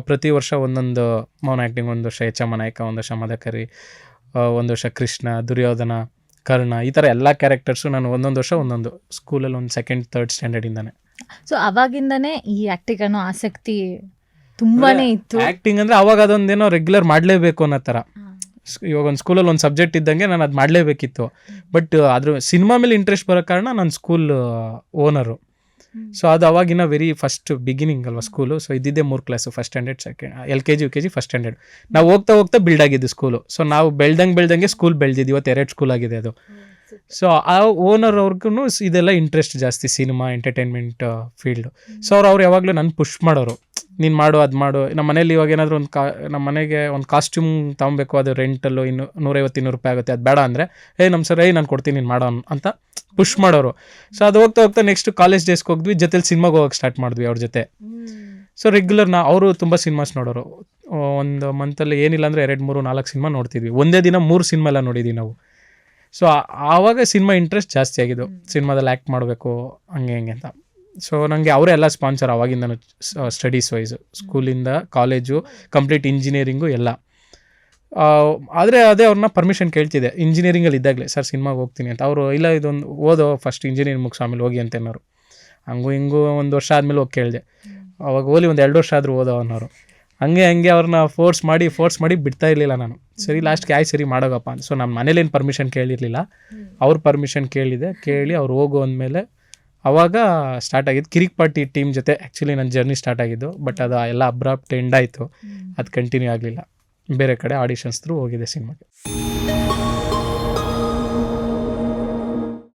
ಪ್ರತಿ ವರ್ಷ ಒಂದೊಂದು ಮೌನ ಆ್ಯಕ್ಟಿಂಗ್, ಒಂದು ವರ್ಷ ಎಚ್ ಎಮ್ ನಾಯಕ, ಒಂದು ವರ್ಷ ಮದಕರಿ, ಒಂದು ವರ್ಷ ಕೃಷ್ಣ, ದುರ್ಯೋಧನ, ಕರ್ಣ, ಈ ಥರ ಎಲ್ಲ ಕ್ಯಾರೆಕ್ಟರ್ಸು ನಾನು ಒಂದೊಂದು ವರ್ಷ ಒಂದೊಂದು ಸ್ಕೂಲಲ್ಲಿ ಒಂದು 2nd 3rd ಸ್ಟ್ಯಾಂಡರ್ಡಿಂದಾನೆ. ಸೊ ಅವಾಗಿಂದನೇ ಈ ಆಕ್ಟಿಂಗ್ ಅನ್ನೋ ಆಸಕ್ತಿ ತುಂಬಾನೇ ಇತ್ತು. ಆ್ಯಕ್ಟಿಂಗ್ ಅಂದರೆ ಅವಾಗ ಅದೊಂದೇನೋ ರೆಗ್ಯುಲರ್ ಮಾಡಲೇಬೇಕು ಅನ್ನೋ ಥರ. ಇವಾಗ ಒಂದು ಸ್ಕೂಲಲ್ಲಿ ಒಂದು ಸಬ್ಜೆಕ್ಟ್ ಇದ್ದಂಗೆ ನಾನು ಅದು ಮಾಡಲೇಬೇಕಿತ್ತು. ಬಟ್ ಅದ್ರ ಸಿನಿಮಾ ಮೇಲೆ ಇಂಟ್ರೆಸ್ಟ್ ಬರೋ ಕಾರಣ ನಾನು ಸ್ಕೂಲ್ ಓನರು. ಸೊ ಅದು ಅವಾಗಿನ ವೆರಿ ಫಸ್ಟ್ ಬಿಗಿನಿಂಗ್ ಅಲ್ವಾ ಸ್ಕೂಲು. ಸೊ ಇದ್ದಿದ್ದೇ 3 class, first standard, LKG UKG first standard. ನಾವು ಹೋಗ್ತಾ ಬಿಲ್ಡ್ ಆಗಿದ್ದು ಸ್ಕೂಲು. ಸೊ ನಾವು ಬೆಳ್ದಂಗೆ ಸ್ಕೂಲ್ ಬೆಳೆದಿದ್ದು. ಇವತ್ತು 2 ಸ್ಕೂಲ್ ಆಗಿದೆ ಅದು. ಸೊ ಆ ಓನರ್ ಅವ್ರಿಗೂ ಇದೆಲ್ಲ ಇಂಟ್ರೆಸ್ಟ್ ಜಾಸ್ತಿ, ಸಿನಿಮಾ ಎಂಟರ್ಟೈನ್ಮೆಂಟ್ ಫೀಲ್ಡು. ಸೊ ಅವ್ರು ಯಾವಾಗಲೂ ನನ್ನ ಪುಷ್ ಮಾಡೋರು, ನೀನು ಮಾಡು, ಅದು ಮಾಡು. ನಮ್ಮ ಮನೇಲಿ ಇವಾಗ ಏನಾದರೂ ನಮ್ಮ ಮನೆಗೆ ಒಂದು ಕಾಸ್ಟ್ಯೂಮ್ ತೊಗೊಬೇಕು, ಅದು ರೆಂಟಲ್ಲೂ 150-200 ರೂಪಾಯಿ ಆಗುತ್ತೆ, ಅದು ಬೇಡ ಅಂದರೆ ನಮ್ಮ ಸರ್ ನಾನು ಕೊಡ್ತೀನಿ, ನೀನು ಮಾಡೋ ಅಂತ ಪುಷ್ ಮಾಡೋರು. ಸೊ ಅದು ಹೋಗ್ತಾ ನೆಕ್ಸ್ಟ್ ಕಾಲೇಜ್ ಡೇಸ್ಗೆ ಹೋಗಿದ್ವಿ, ಜೊತೆಲಿ ಸಿನಿಮಾಗೆ ಹೋಗೋಕೆ ಸ್ಟಾರ್ಟ್ ಮಾಡಿದ್ವಿ ಅವ್ರ ಜೊತೆ. ಸೊ ರೆಗ್ಯುಲರ್ ಅವರು ತುಂಬ ಸಿನಿಮಾಸ್ ನೋಡೋರು. ಒಂದು ಮಂತಲ್ಲಿ ಏನಿಲ್ಲ ಅಂದರೆ 2, 3, 4 ಸಿನಿಮಾ ನೋಡ್ತಿದ್ವಿ. ಒಂದೇ ದಿನ 3 ಸಿನಿಮಾ ಎಲ್ಲ ನೋಡಿದ್ವಿ ನಾವು. ಸೊ ಆವಾಗ ಸಿನಿಮಾ ಇಂಟ್ರೆಸ್ಟ್ ಜಾಸ್ತಿ ಆಗಿದ್ದು, ಸಿನಿಮಾದಲ್ಲಿ ಆ್ಯಕ್ಟ್ ಮಾಡಬೇಕು ಹಂಗೆ ಅಂತ. ಸೊ ನನಗೆ ಅವರೇ ಎಲ್ಲ ಸ್ಪಾನ್ಸರ್ ಆವಾಗಿಂದ, ಸ್ಟಡೀಸ್ ವೈಸು, ಸ್ಕೂಲಿಂದ ಕಾಲೇಜು, ಕಂಪ್ಲೀಟ್ ಇಂಜಿನಿಯರಿಂಗು ಎಲ್ಲ. ಆದರೆ ಅದೇ ಅವ್ರನ್ನ ಪರ್ಮಿಷನ್ ಕೇಳ್ತಿದ್ದೆ ಇಂಜಿನಿಯರಿಂಗಲ್ಲಿ ಇದ್ದಾಗಲೇ, ಸರ್ ಸಿನಿಮಾಗೆ ಹೋಗ್ತೀನಿ ಅಂತ. ಅವರು ಇಲ್ಲ, ಇದೊಂದು ಓದೋ ಫಸ್ಟ್ ಇಂಜಿನಿಯರಿಂಗ್ ಮುಗಿಸೋ ಆಮೇಲೆ ಹೋಗಿ ಅಂತ ಅನ್ನೋರು. ಹಂಗೂ ಹಿಂಗೂ 1 ವರ್ಷ ಆದಮೇಲೆ ಹೋಗಿ ಕೇಳಿದೆ. ಅವಾಗ ಓಲಿ ಒಂದು 2 ವರ್ಷ ಆದರೂ ಓದೋ ಅನ್ನೋರು. ಹಂಗೆ ಅವ್ರನ್ನ ಫೋರ್ಸ್ ಮಾಡಿ ಬಿಡ್ತಾ ಇರಲಿಲ್ಲ ನಾನು. ಸರಿ ಲಾಸ್ಟ್ಗೆ ಸರಿ ಮಾಡೋಗಪ್ಪ ಅಂತ. ಸೊ ನಮ್ಮ ಮನೇಲೇನು ಪರ್ಮಿಷನ್ ಕೇಳಿರಲಿಲ್ಲ, ಅವ್ರ ಪರ್ಮಿಷನ್ ಕೇಳಿ ಅವ್ರು ಹೋಗೋ ಅಂದಮೇಲೆ ಅವಾಗ ಸ್ಟಾರ್ಟ್ ಆಗಿದ್ದು. ಕಿರಿಕ್ ಪಾರ್ಟಿ ಟೀಮ್ ಜೊತೆ ಆ್ಯಕ್ಚುಲಿ ನನ್ನ ಜರ್ನಿ ಸ್ಟಾರ್ಟ್ ಆಗಿದ್ದು. ಬಟ್ ಅದು ಎಲ್ಲ ಅಬ್ರಾಪ್ಟ್ ಎಂಡ್ ಆಯಿತು, ಅದು ಕಂಟಿನ್ಯೂ ಆಗಲಿಲ್ಲ. ಬೇರೆ ಕಡೆ ಆಡಿಷನ್ಸ್ ಥ್ರೂ ಹೋಗಿದೆ ಸಿನಿಮಾಗೆ.